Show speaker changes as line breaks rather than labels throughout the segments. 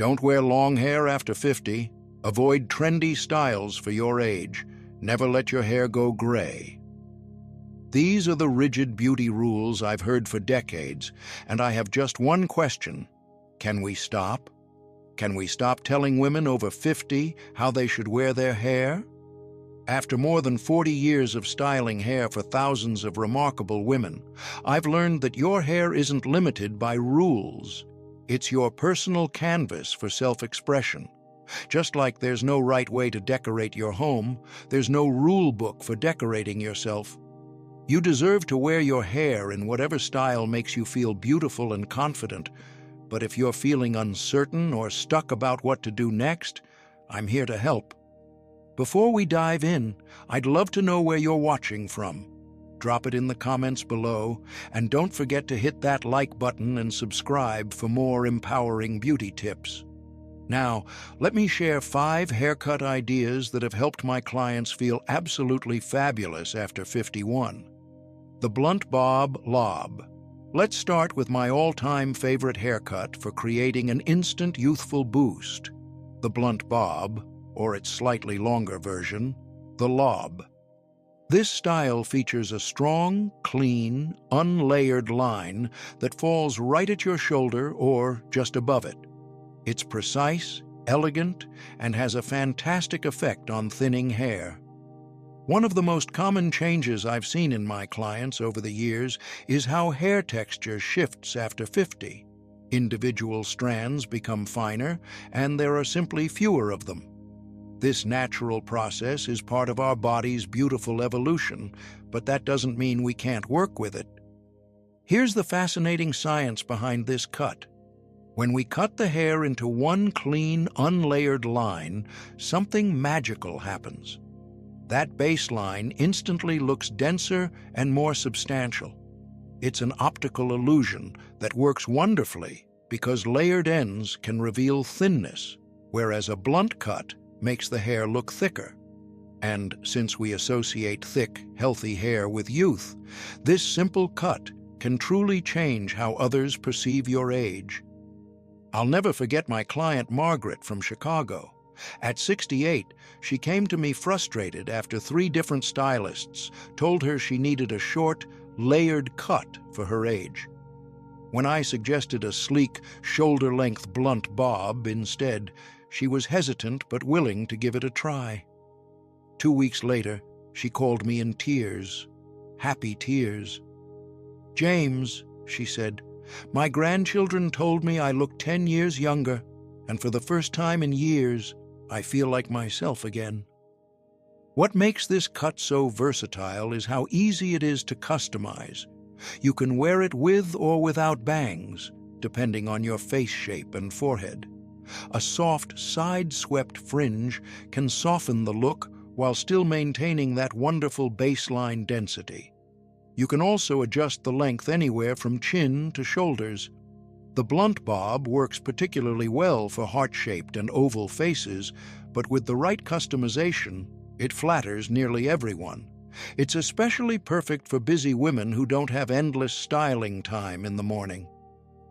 Don't wear long hair after 50. Avoid trendy styles for your age. Never let your hair go gray. These are the rigid beauty rules I've heard for decades, and I have just one question. Can we stop? Can we stop telling women over 50 how they should wear their hair? After more than 40 years of styling hair for thousands of remarkable women, I've learned that your hair isn't limited by rules. It's your personal canvas for self-expression. Just like there's no right way to decorate your home, there's no rule book for decorating yourself. You deserve to wear your hair in whatever style makes you feel beautiful and confident, but if you're feeling uncertain or stuck about what to do next, I'm here to help. Before we dive in, I'd love to know where you're watching from. Drop it in the comments below, and don't forget to hit that like button and subscribe for more empowering beauty tips. Now, let me share 5 haircut ideas that have helped my clients feel absolutely fabulous after 51. The blunt bob lob. Let's start with my all-time favorite haircut for creating an instant youthful boost. The blunt bob, or its slightly longer version, the lob. This style features a strong, clean, unlayered line that falls right at your shoulder or just above it. It's precise, elegant, and has a fantastic effect on thinning hair. One of the most common changes I've seen in my clients over the years is how hair texture shifts after 50. Individual strands become finer, and there are simply fewer of them. This natural process is part of our body's beautiful evolution, but that doesn't mean we can't work with it. Here's the fascinating science behind this cut. When we cut the hair into one clean, unlayered line, something magical happens. That baseline instantly looks denser and more substantial. It's an optical illusion that works wonderfully because layered ends can reveal thinness, whereas a blunt cut makes the hair look thicker. And since we associate thick, healthy hair with youth, this simple cut can truly change how others perceive your age. I'll never forget my client Margaret from Chicago. At 68, she came to me frustrated after 3 different stylists told her she needed a short, layered cut for her age. When I suggested a sleek, shoulder-length blunt bob instead, she was hesitant but willing to give it a try. 2 weeks later, she called me in tears, happy tears. "James," she said, "my grandchildren told me I look 10 years younger, and for the first time in years, I feel like myself again." What makes this cut so versatile is how easy it is to customize. You can wear it with or without bangs, depending on your face shape and forehead. A soft, side-swept fringe can soften the look while still maintaining that wonderful baseline density. You can also adjust the length anywhere from chin to shoulders. The blunt bob works particularly well for heart-shaped and oval faces, but with the right customization, it flatters nearly everyone. It's especially perfect for busy women who don't have endless styling time in the morning.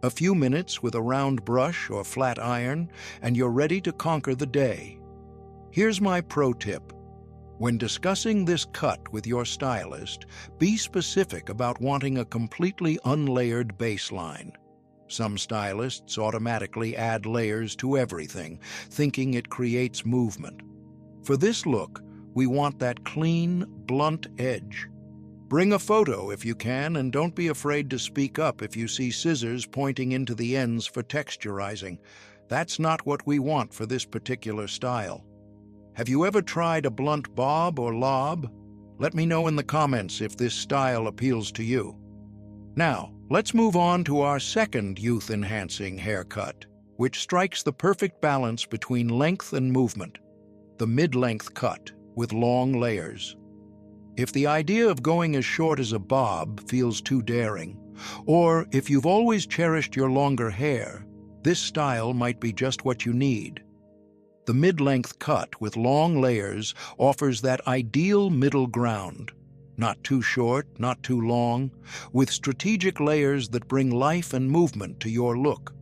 A few minutes with a round brush or flat iron, and you're ready to conquer the day. Here's my pro tip. When discussing this cut with your stylist, be specific about wanting a completely unlayered baseline. Some stylists automatically add layers to everything, thinking it creates movement. For this look, we want that clean, blunt edge. Bring a photo if you can, and don't be afraid to speak up if you see scissors pointing into the ends for texturizing. That's not what we want for this particular style. Have you ever tried a blunt bob or lob? Let me know in the comments if this style appeals to you. Now, let's move on to our second youth-enhancing haircut, which strikes the perfect balance between length and movement. The mid-length cut with long layers. If the idea of going as short as a bob feels too daring, or if you've always cherished your longer hair, this style might be just what you need. The mid-length cut with long layers offers that ideal middle ground. Not too short, not too long, with strategic layers that bring life and movement to your look.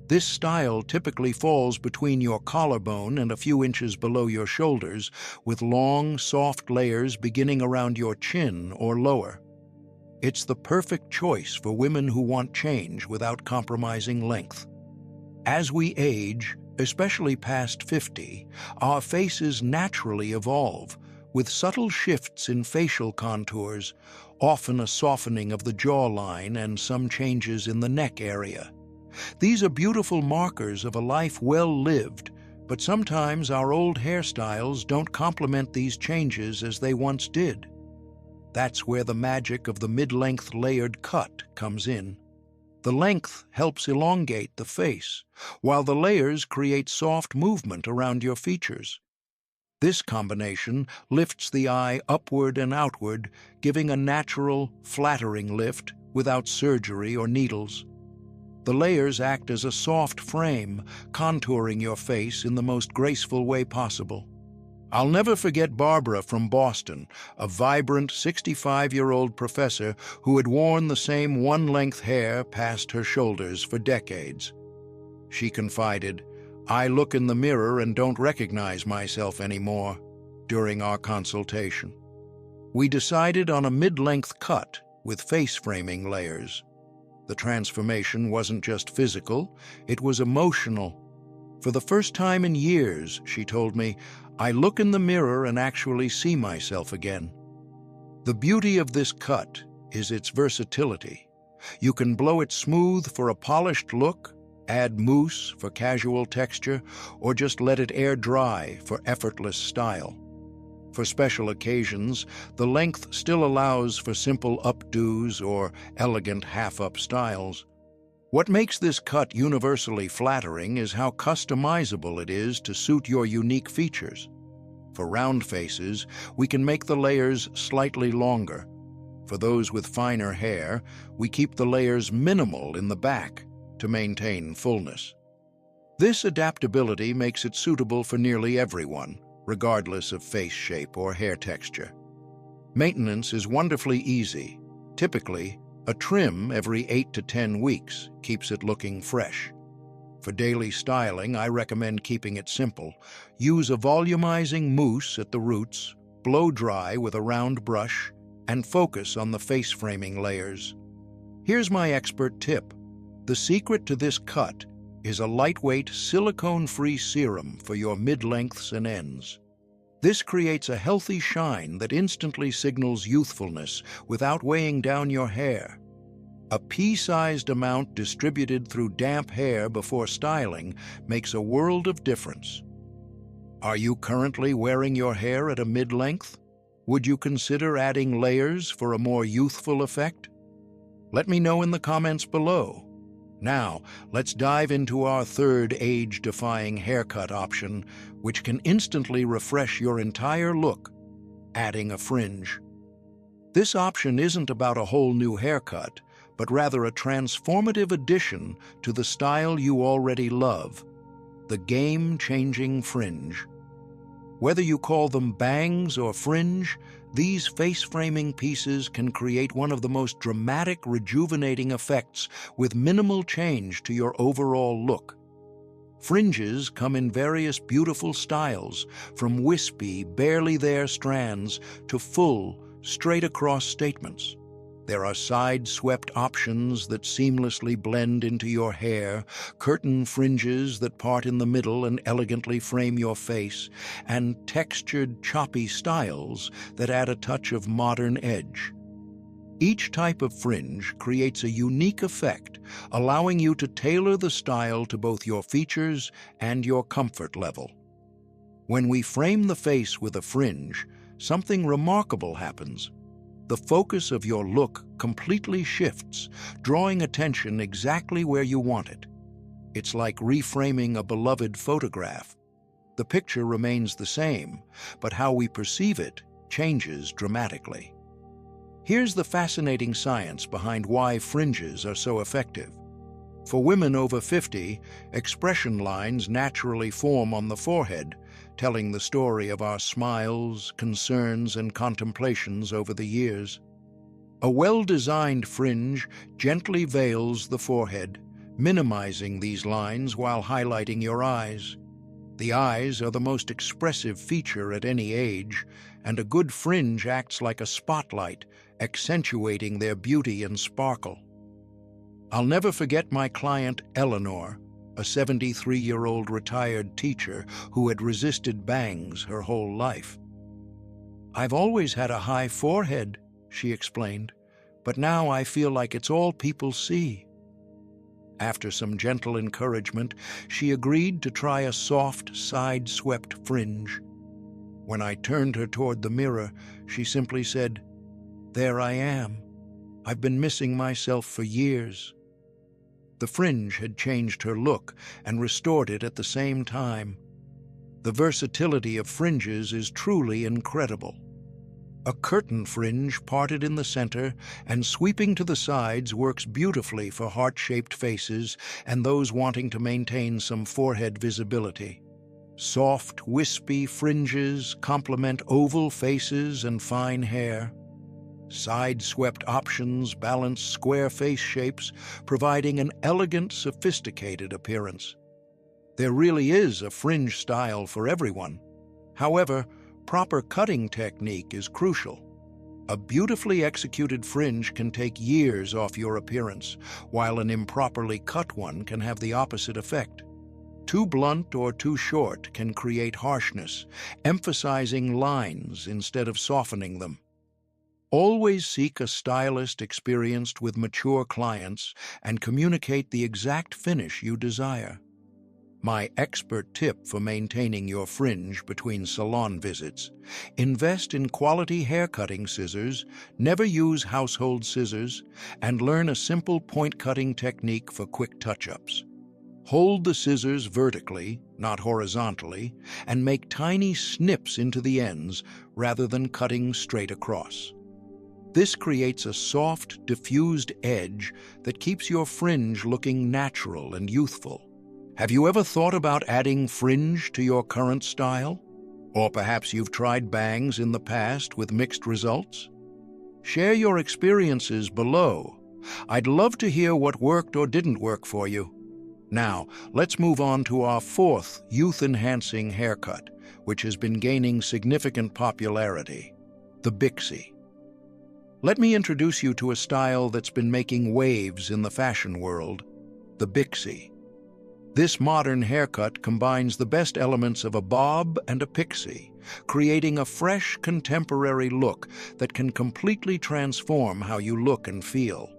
This style typically falls between your collarbone and a few inches below your shoulders, with long, soft layers beginning around your chin or lower. It's the perfect choice for women who want change without compromising length. As we age, especially past 50, our faces naturally evolve, with subtle shifts in facial contours, often a softening of the jawline and some changes in the neck area. These are beautiful markers of a life well lived, but sometimes our old hairstyles don't complement these changes as they once did. That's where the magic of the mid-length layered cut comes in. The length helps elongate the face, while the layers create soft movement around your features. This combination lifts the eye upward and outward, giving a natural, flattering lift without surgery or needles. The layers act as a soft frame, contouring your face in the most graceful way possible. I'll never forget Barbara from Boston, a vibrant 65-year-old professor who had worn the same one-length hair past her shoulders for decades. She confided, "I look in the mirror and don't recognize myself anymore," during our consultation. We decided on a mid-length cut with face framing layers. The transformation wasn't just physical, it was emotional. For the first time in years, she told me, I look in the mirror and actually see myself again. The beauty of this cut is its versatility. You can blow it smooth for a polished look, add mousse for casual texture, or just let it air dry for effortless style. For special occasions, the length still allows for simple updos or elegant half-up styles. What makes this cut universally flattering is how customizable it is to suit your unique features. For round faces, we can make the layers slightly longer. For those with finer hair, we keep the layers minimal in the back to maintain fullness. This adaptability makes it suitable for nearly everyone, regardless of face shape or hair texture. Maintenance is wonderfully easy. Typically, a trim every 8 to 10 weeks keeps it looking fresh. For daily styling, I recommend keeping it simple. Use a volumizing mousse at the roots, blow dry with a round brush, and focus on the face framing layers. Here's my expert tip. The secret to this cut is a lightweight, silicone-free serum for your mid-lengths and ends. This creates a healthy shine that instantly signals youthfulness without weighing down your hair. A pea-sized amount distributed through damp hair before styling makes a world of difference. Are you currently wearing your hair at a mid-length? Would you consider adding layers for a more youthful effect? Let me know in the comments below. Now, let's dive into our third age-defying haircut option, which can instantly refresh your entire look, adding a fringe. This option isn't about a whole new haircut, but rather a transformative addition to the style you already love, the game-changing fringe. Whether you call them bangs or fringe, these face-framing pieces can create one of the most dramatic, rejuvenating effects with minimal change to your overall look. Fringes come in various beautiful styles, from wispy, barely there strands to full, straight-across statements. There are side-swept options that seamlessly blend into your hair, curtain fringes that part in the middle and elegantly frame your face, and textured, choppy styles that add a touch of modern edge. Each type of fringe creates a unique effect, allowing you to tailor the style to both your features and your comfort level. When we frame the face with a fringe, something remarkable happens. The focus of your look completely shifts, drawing attention exactly where you want it. It's like reframing a beloved photograph. The picture remains the same, but how we perceive it changes dramatically. Here's the fascinating science behind why fringes are so effective. For women over 50, expression lines naturally form on the forehead, telling the story of our smiles, concerns, and contemplations over the years. A well-designed fringe gently veils the forehead, minimizing these lines while highlighting your eyes. The eyes are the most expressive feature at any age, and a good fringe acts like a spotlight, accentuating their beauty and sparkle. I'll never forget my client Eleanor, a 73-year-old retired teacher who had resisted bangs her whole life. "I've always had a high forehead," she explained, "but now I feel like it's all people see." After some gentle encouragement, she agreed to try a soft, side-swept fringe. When I turned her toward the mirror, she simply said, "There I am. I've been missing myself for years." The fringe had changed her look and restored it at the same time. The versatility of fringes is truly incredible. A curtain fringe parted in the center and sweeping to the sides works beautifully for heart-shaped faces and those wanting to maintain some forehead visibility. Soft, wispy fringes complement oval faces and fine hair. Side-swept options balance square face shapes, providing an elegant, sophisticated appearance. There really is a fringe style for everyone. However, proper cutting technique is crucial. A beautifully executed fringe can take years off your appearance, while an improperly cut one can have the opposite effect. Too blunt or too short can create harshness, emphasizing lines instead of softening them. Always seek a stylist experienced with mature clients and communicate the exact finish you desire. My expert tip for maintaining your fringe between salon visits: invest in quality haircutting scissors, never use household scissors, and learn a simple point-cutting technique for quick touch-ups. Hold the scissors vertically, not horizontally, and make tiny snips into the ends rather than cutting straight across. This creates a soft, diffused edge that keeps your fringe looking natural and youthful. Have you ever thought about adding fringe to your current style? Or perhaps you've tried bangs in the past with mixed results? Share your experiences below. I'd love to hear what worked or didn't work for you. Now, let's move on to our fourth youth-enhancing haircut, which has been gaining significant popularity: the bixie. Let me introduce you to a style that's been making waves in the fashion world: the bixie. This modern haircut combines the best elements of a bob and a pixie, creating a fresh, contemporary look that can completely transform how you look and feel.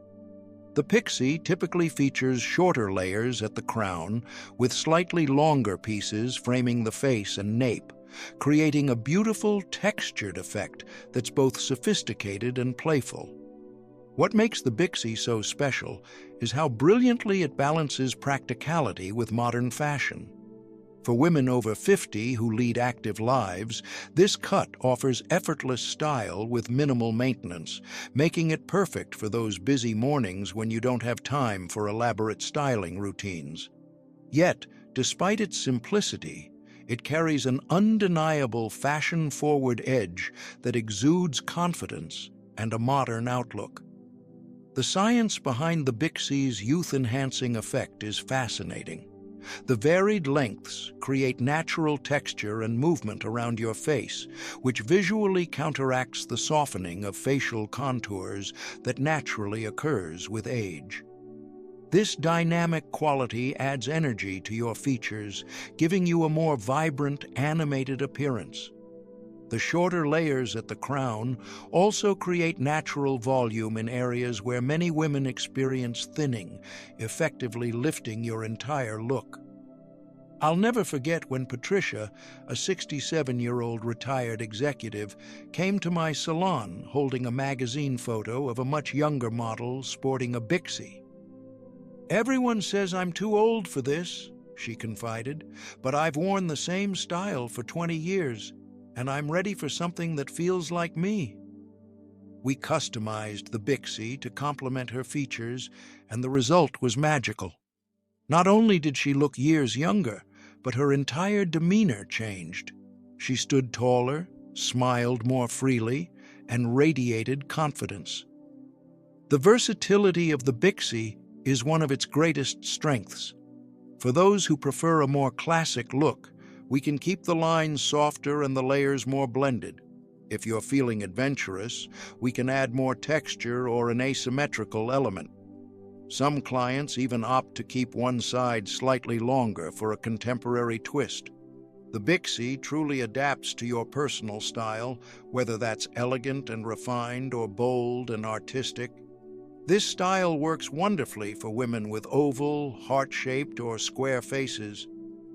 The pixie typically features shorter layers at the crown, with slightly longer pieces framing the face and nape, creating a beautiful, textured effect that's both sophisticated and playful. What makes the bixie so special is how brilliantly it balances practicality with modern fashion. For women over 50 who lead active lives, this cut offers effortless style with minimal maintenance, making it perfect for those busy mornings when you don't have time for elaborate styling routines. Yet, despite its simplicity, it carries an undeniable fashion-forward edge that exudes confidence and a modern outlook. The science behind the bixie's youth-enhancing effect is fascinating. The varied lengths create natural texture and movement around your face, which visually counteracts the softening of facial contours that naturally occurs with age. This dynamic quality adds energy to your features, giving you a more vibrant, animated appearance. The shorter layers at the crown also create natural volume in areas where many women experience thinning, effectively lifting your entire look. I'll never forget when Patricia, a 67-year-old retired executive, came to my salon holding a magazine photo of a much younger model sporting a bixie. "Everyone says I'm too old for this," she confided, "but I've worn the same style for 20 years. And I'm ready for something that feels like me." We customized the bixie to complement her features, and the result was magical. Not only did she look years younger, but her entire demeanor changed. She stood taller, smiled more freely, and radiated confidence. The versatility of the bixie is one of its greatest strengths. For those who prefer a more classic look, we can keep the lines softer and the layers more blended. If you're feeling adventurous, we can add more texture or an asymmetrical element. Some clients even opt to keep one side slightly longer for a contemporary twist. The bixie truly adapts to your personal style, whether that's elegant and refined or bold and artistic. This style works wonderfully for women with oval, heart-shaped, or square faces.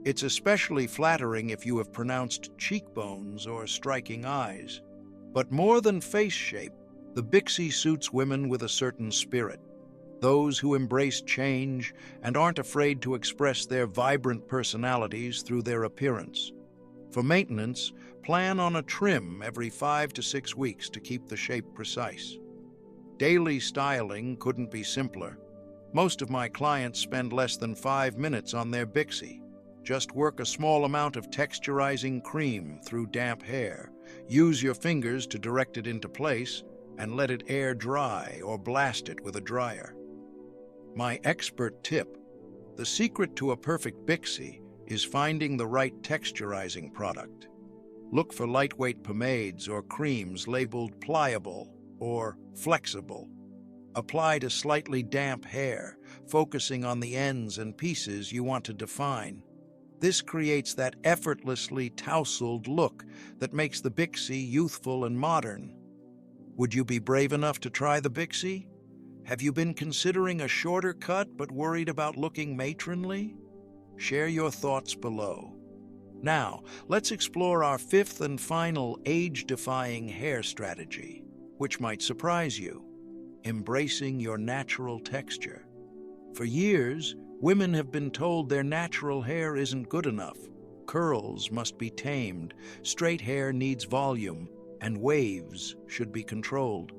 It's especially flattering if you have pronounced cheekbones or striking eyes. But more than face shape, the bixie suits women with a certain spirit. Those who embrace change and aren't afraid to express their vibrant personalities through their appearance. For maintenance, plan on a trim every 5 to 6 weeks to keep the shape precise. Daily styling couldn't be simpler. Most of my clients spend less than 5 minutes on their bixie. Just work a small amount of texturizing cream through damp hair. Use your fingers to direct it into place and let it air dry or blast it with a dryer. My expert tip: the secret to a perfect bixie is finding the right texturizing product. Look for lightweight pomades or creams labeled pliable or flexible. Apply to slightly damp hair, focusing on the ends and pieces you want to define. This creates that effortlessly tousled look that makes the bixie youthful and modern. Would you be brave enough to try the bixie? Have you been considering a shorter cut but worried about looking matronly? Share your thoughts below. Now, let's explore our fifth and final age-defying hair strategy, which might surprise you: embracing your natural texture. For years, women have been told their natural hair isn't good enough. Curls must be tamed, straight hair needs volume, and waves should be controlled.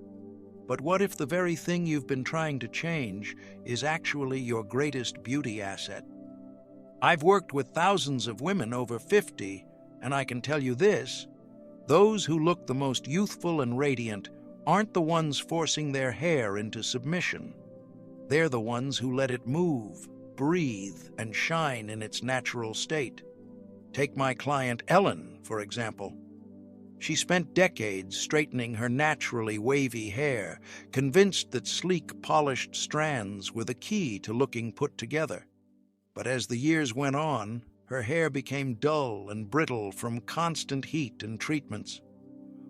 But what if the very thing you've been trying to change is actually your greatest beauty asset? I've worked with thousands of women over 50, and I can tell you this: those who look the most youthful and radiant aren't the ones forcing their hair into submission. They're the ones who let it move, breathe, and shine in its natural state. Take my client Ellen, for example. She spent decades straightening her naturally wavy hair, convinced that sleek, polished strands were the key to looking put together. But as the years went on, her hair became dull and brittle from constant heat and treatments.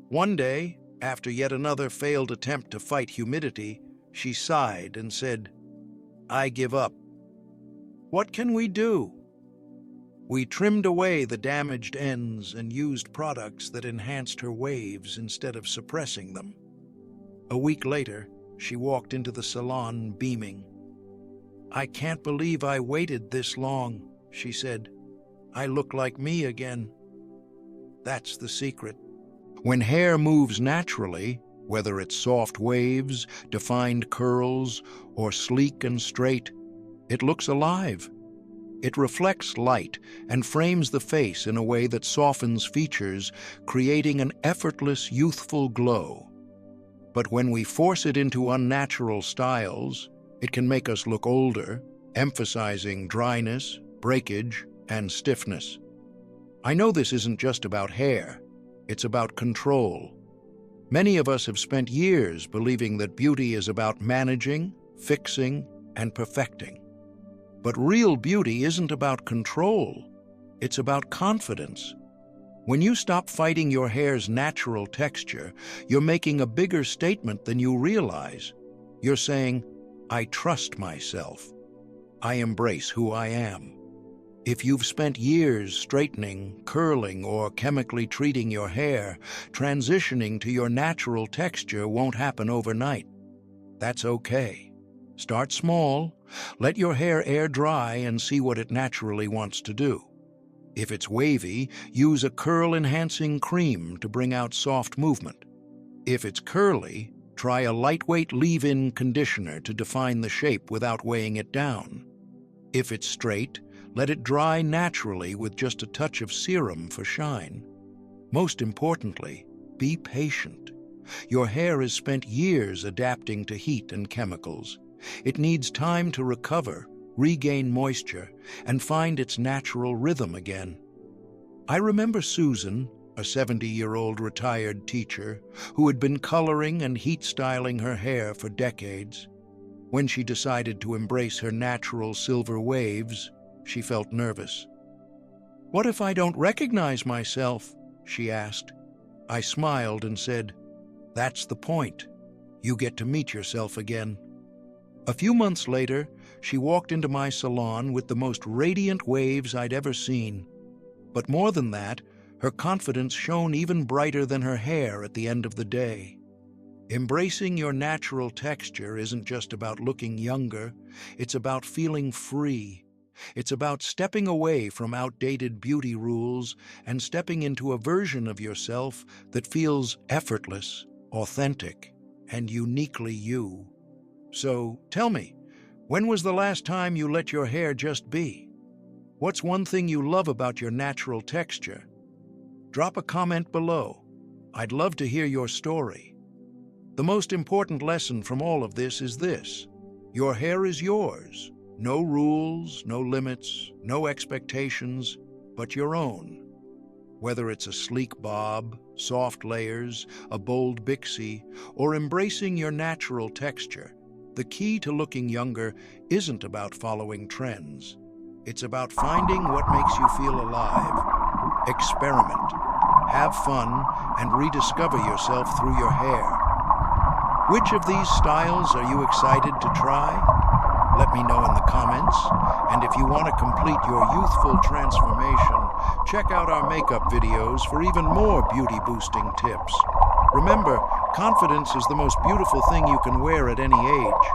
One day, after yet another failed attempt to fight humidity, she sighed and said, "I give up." What can we do? We trimmed away the damaged ends and used products that enhanced her waves instead of suppressing them. A week later, she walked into the salon beaming. "I can't believe I waited this long," she said. "I look like me again." That's the secret. When hair moves naturally, whether it's soft waves, defined curls, or sleek and straight, it looks alive. It reflects light and frames the face in a way that softens features, creating an effortless, youthful glow. But when we force it into unnatural styles, it can make us look older, emphasizing dryness, breakage, and stiffness. I know this isn't just about hair. It's about control. Many of us have spent years believing that beauty is about managing, fixing, and perfecting. But real beauty isn't about control. It's about confidence. When you stop fighting your hair's natural texture, you're making a bigger statement than you realize. You're saying, "I trust myself. I embrace who I am." If you've spent years straightening, curling, or chemically treating your hair, transitioning to your natural texture won't happen overnight. That's okay. Start small, let your hair air dry and see what it naturally wants to do. If it's wavy, use a curl-enhancing cream to bring out soft movement. If it's curly, try a lightweight leave-in conditioner to define the shape without weighing it down. If it's straight, let it dry naturally with just a touch of serum for shine. Most importantly, be patient. Your hair has spent years adapting to heat and chemicals. It needs time to recover, regain moisture, and find its natural rhythm again. I remember Susan, a 70-year-old retired teacher who had been coloring and heat styling her hair for decades. When she decided to embrace her natural silver waves, she felt nervous. "What if I don't recognize myself?" she asked. I smiled and said, "That's the point. You get to meet yourself again." A few months later, she walked into my salon with the most radiant waves I'd ever seen. But more than that, her confidence shone even brighter than her hair at the end of the day. Embracing your natural texture isn't just about looking younger, it's about feeling free. It's about stepping away from outdated beauty rules and stepping into a version of yourself that feels effortless, authentic, and uniquely you. So, tell me, when was the last time you let your hair just be? What's one thing you love about your natural texture? Drop a comment below. I'd love to hear your story. The most important lesson from all of this is this: your hair is yours. No rules, no limits, no expectations, but your own. Whether it's a sleek bob, soft layers, a bold bixie, or embracing your natural texture, the key to looking younger isn't about following trends. It's about finding what makes you feel alive. Experiment, have fun, and rediscover yourself through your hair. Which of these styles are you excited to try? Let me know in the comments. And if you want to complete your youthful transformation, check out our makeup videos for even more beauty-boosting tips. Remember, confidence is the most beautiful thing you can wear at any age.